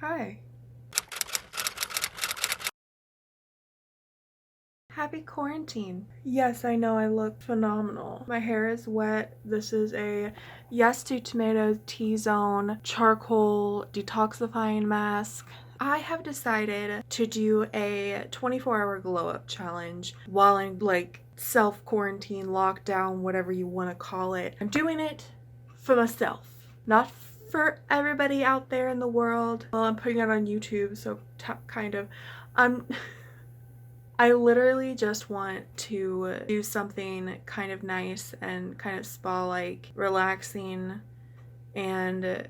Hi. Happy quarantine. Yes, I know I look phenomenal. My hair is wet. This is a Yes to Tomatoes T-Zone charcoal detoxifying mask. I have decided to do a 24-hour glow up challenge while in self-quarantine, lockdown, whatever you want to call it. I'm doing it for myself, not for everybody out there in the world. Well, I'm putting it on YouTube, so kind of. I literally just want to do something kind of nice and kind of spa-like, relaxing, and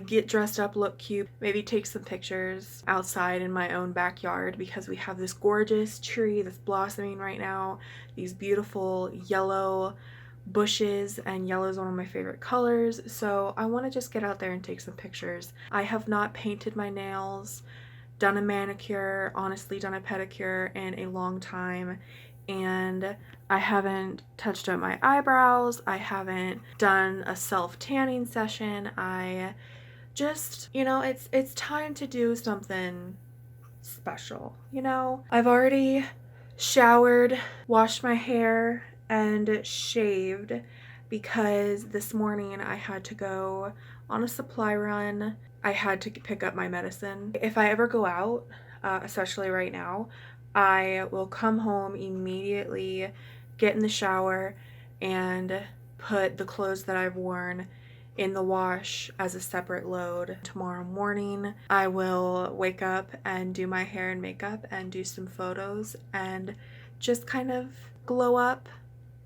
get dressed up, look cute, maybe take some pictures outside in my own backyard because we have this gorgeous tree that's blossoming right now, these beautiful yellow bushes, and yellow is one of my favorite colors, so I want to just get out there and take some pictures. I have not painted my nails, done a manicure, honestly done a pedicure in a long time, and I haven't touched up my eyebrows, I haven't done a self-tanning session. I just, it's time to do something special, I've already showered, washed my hair, and shaved because this morning I had to go on a supply run. I had to pick up my medicine. If I ever go out, especially right now, I will come home immediately, get in the shower, and put the clothes that I've worn in the wash as a separate load. Tomorrow morning, I will wake up and do my hair and makeup and do some photos and just kind of glow up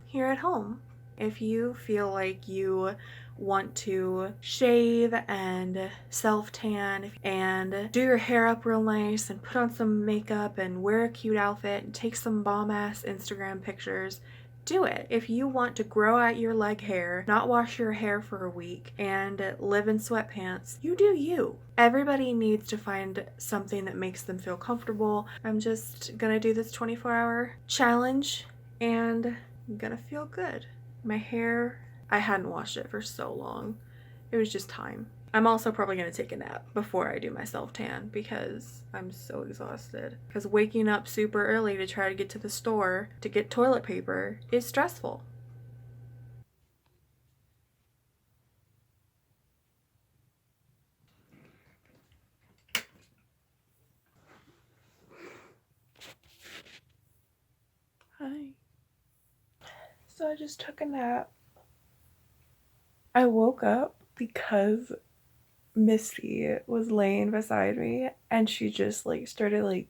here at home. If you feel like you want to shave and self-tan and do your hair up real nice and put on some makeup and wear a cute outfit and take some bomb-ass Instagram pictures, do it. If you want to grow out your leg hair, not wash your hair for a week, and live in sweatpants, you do you. Everybody needs to find something that makes them feel comfortable. I'm just gonna do this 24-hour challenge and I'm gonna feel good. My hair, I hadn't washed it for so long. It was just time. I'm also probably going to take a nap before I do my self-tan because I'm so exhausted. Because waking up super early to try to get to the store to get toilet paper is stressful. Hi. So I just took a nap. I woke up because Misty was laying beside me and she just started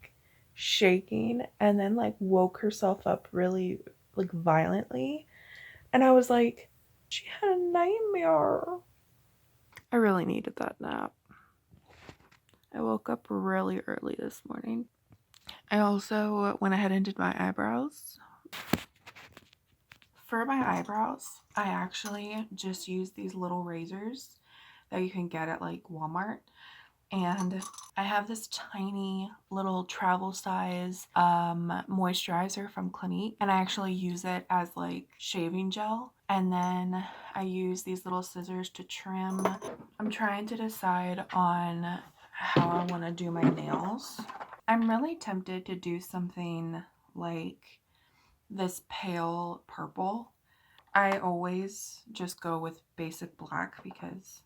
shaking and then woke herself up really violently, and I was like, she had a nightmare. I really needed that nap. I woke up really early this morning. I also went ahead and did my eyebrows. For my eyebrows, I actually just used these little razors that you can get at Walmart, and I have this tiny little travel size moisturizer from Clinique, and I actually use it as shaving gel, and then I use these little scissors to trim. I'm trying to decide on how I want to do my nails. I'm really tempted to do something like this pale purple. I always just go with basic black because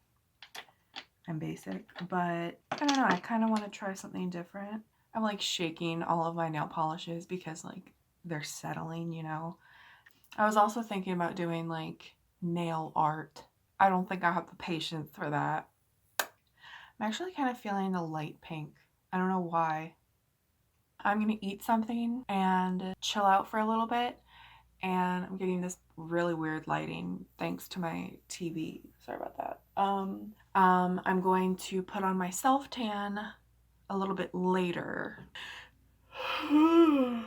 I'm basic, but I don't know, I kind of want to try something different. I'm shaking all of my nail polishes because they're settling, I was also thinking about doing nail art. I don't think I have the patience for that. I'm actually kind of feeling a light pink. I don't know why. I'm gonna eat something and chill out for a little bit, and I'm getting this really weird lighting thanks to my TV. Sorry about that. I'm going to put on my self-tan a little bit later. I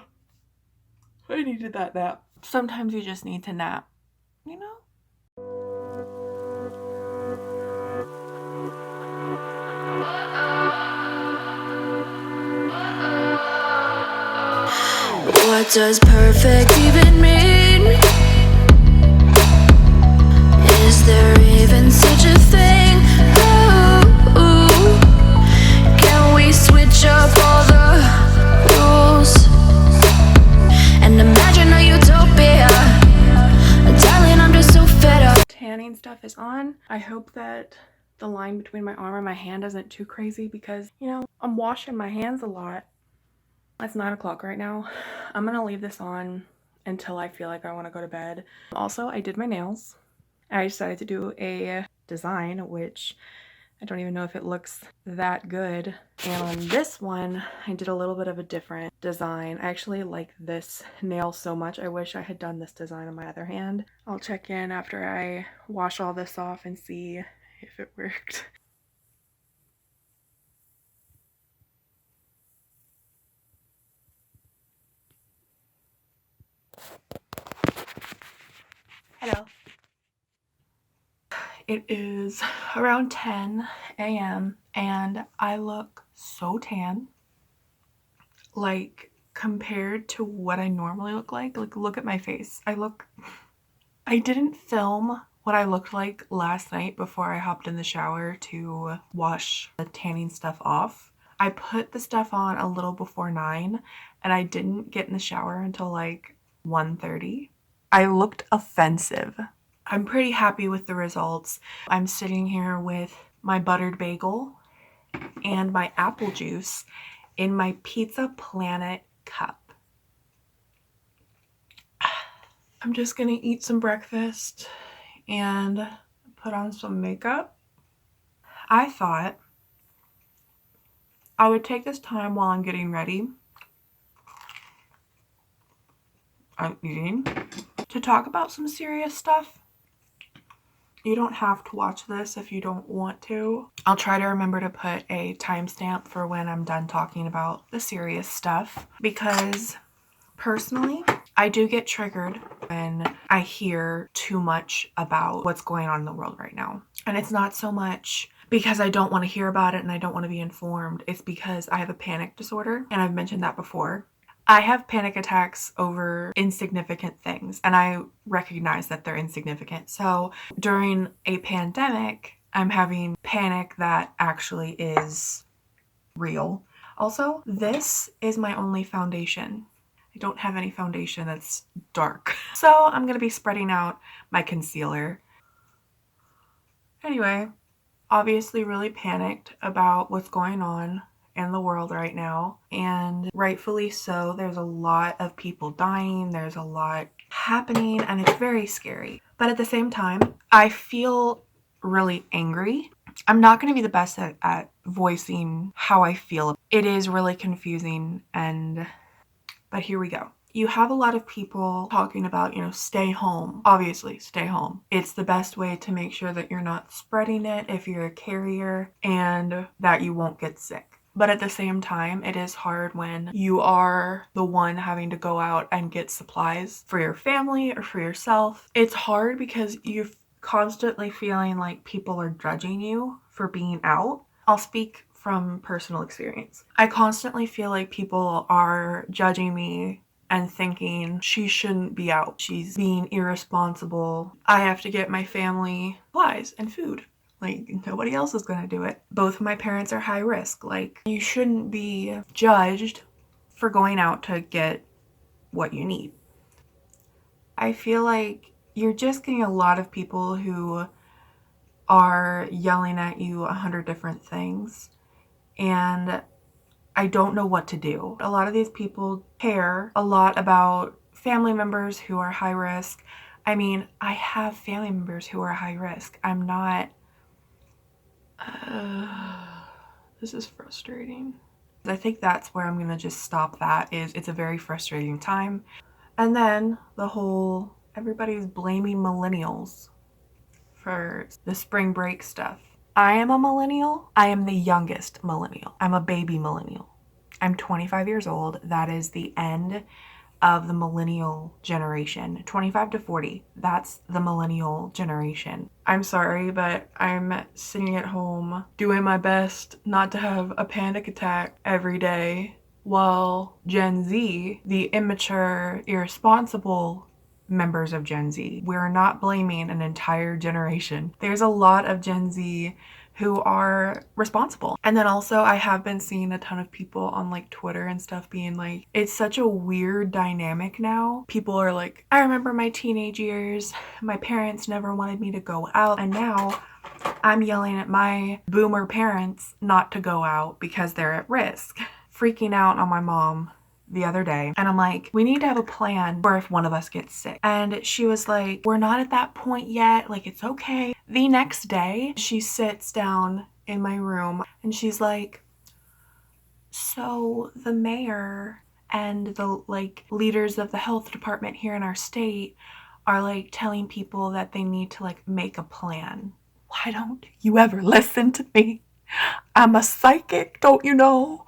needed that nap. Sometimes you just need to nap, What does perfect even mean? Is there even such a thing? Ooh, stuff is on. I hope that the line between my arm and my hand isn't too crazy because, you know, I'm washing my hands a lot. It's 9 o'clock right now. I'm gonna leave this on until I feel like I want to go to bed. Also, I did my nails. I decided to do a design, which I don't even know if it looks that good. And on this one, I did a little bit of a different design. I actually like this nail so much. I wish I had done this design on my other hand. I'll check in after I wash all this off and see if it worked. Hello. It is around 10 a.m. and I look so tan. Like, compared to what I normally look like look at my face. I didn't film what I looked like last night before I hopped in the shower to wash the tanning stuff off. I put the stuff on a little before 9 and I didn't get in the shower until like 1:30. I looked offensive. I'm pretty happy with the results. I'm sitting here with my buttered bagel and my apple juice in my Pizza Planet cup. I'm just gonna eat some breakfast and put on some makeup. I thought I would take this time while I'm getting ready, I'm eating, to talk about some serious stuff. You don't have to watch this if you don't want to. I'll try to remember to put a timestamp for when I'm done talking about the serious stuff, because personally, I do get triggered when I hear too much about what's going on in the world right now. And it's not so much because I don't want to hear about it and I don't want to be informed. It's because I have a panic disorder, and I've mentioned that before. I have panic attacks over insignificant things, and I recognize that they're insignificant. So during a pandemic, I'm having panic that actually is real. Also, this is my only foundation. I don't have any foundation that's dark. So I'm gonna be spreading out my concealer. Anyway, obviously really panicked about what's going on in the world right now, and rightfully so. There's a lot of people dying, there's a lot happening, and it's very scary. But at the same time, I feel really angry. I'm not going to be the best at voicing how I feel. It is really confusing, but here we go. You have a lot of people talking about, you know, stay home. Obviously, stay home. It's the best way to make sure that you're not spreading it if you're a carrier, and that you won't get sick. But at the same time, it is hard when you are the one having to go out and get supplies for your family or for yourself. It's hard because you're constantly feeling like people are judging you for being out. I'll speak from personal experience. I constantly feel like people are judging me and thinking she shouldn't be out. She's being irresponsible. I have to get my family supplies and food. Like, nobody else is gonna do it. Both of my parents are high risk. Like, you shouldn't be judged for going out to get what you need. I feel like you're just getting a lot of people who are yelling at you 100 different things, and I don't know what to do. A lot of these people care a lot about family members who are high risk. I mean, I have family members who are high risk. I'm not... this is frustrating. I think that's where I'm gonna just stop that. It's a very frustrating time. And then the whole everybody's blaming millennials for the spring break stuff. I am a millennial. I am the youngest millennial. I'm a baby millennial. I'm 25 years old. That is the end of the millennial generation. 25 to 40, that's the millennial generation. I'm sorry, but I'm sitting at home doing my best not to have a panic attack every day, while Gen Z, the immature, irresponsible members of Gen Z, we're not blaming an entire generation. There's a lot of Gen Z who are responsible. And then also I have been seeing a ton of people on like Twitter and stuff being like, it's such a weird dynamic now. People are like, I remember my teenage years, my parents never wanted me to go out, and now I'm yelling at my boomer parents not to go out because they're at risk. Freaking out on my mom the other day, and I'm like, we need to have a plan for if one of us gets sick. And she was like, we're not at that point yet, like it's okay. The next day she sits down in my room and she's like, so the mayor and the like leaders of the health department here in our state are like telling people that they need to like make a plan. Why don't you ever listen to me? I'm a psychic, don't you know?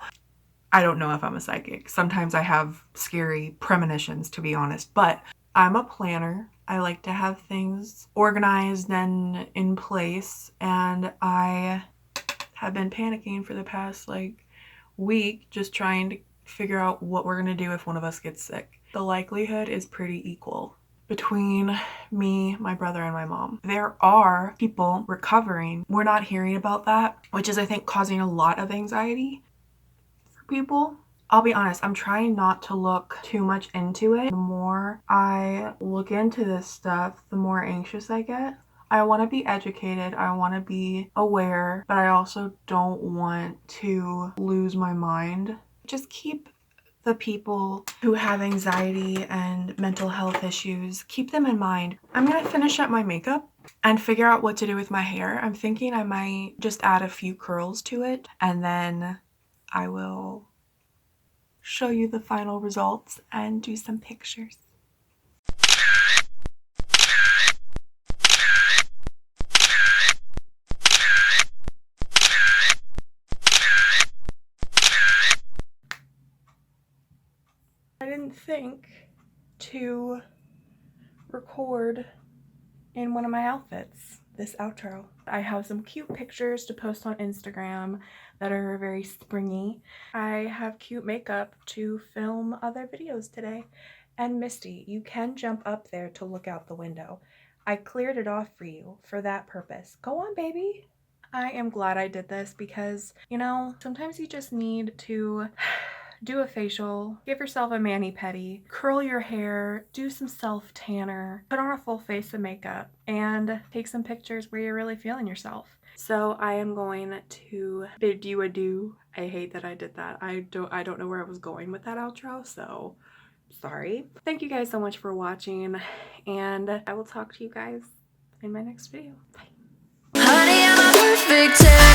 I don't know if I'm a psychic. Sometimes I have scary premonitions, to be honest, but I'm a planner. I like to have things organized and in place, and I have been panicking for the past like week just trying to figure out what we're gonna do if one of us gets sick. The likelihood is pretty equal between me, my brother, and my mom. There are people recovering. We're not hearing about that, which is I think causing a lot of anxiety people. I'll be honest, I'm trying not to look too much into it. The more I look into this stuff, the more anxious I get. I want to be educated, I want to be aware, but I also don't want to lose my mind. Just keep the people who have anxiety and mental health issues, keep them in mind. I'm gonna finish up my makeup and figure out what to do with my hair. I'm thinking I might just add a few curls to it, and then I will show you the final results and do some pictures. I didn't think to record in one of my outfits this outro. I have some cute pictures to post on Instagram that are very springy. I have cute makeup to film other videos today. And Misty, you can jump up there to look out the window. I cleared it off for you for that purpose. Go on, baby. I am glad I did this because, you know, sometimes you just need to do a facial, give yourself a mani-pedi, curl your hair, do some self-tanner, put on a full face of makeup, and take some pictures where you're really feeling yourself. So I am going to bid you adieu. I hate that I did that. I don't know where I was going with that outro, so sorry. Thank you guys so much for watching, and I will talk to you guys in my next video. Bye. Honey, I'm a perfect 10.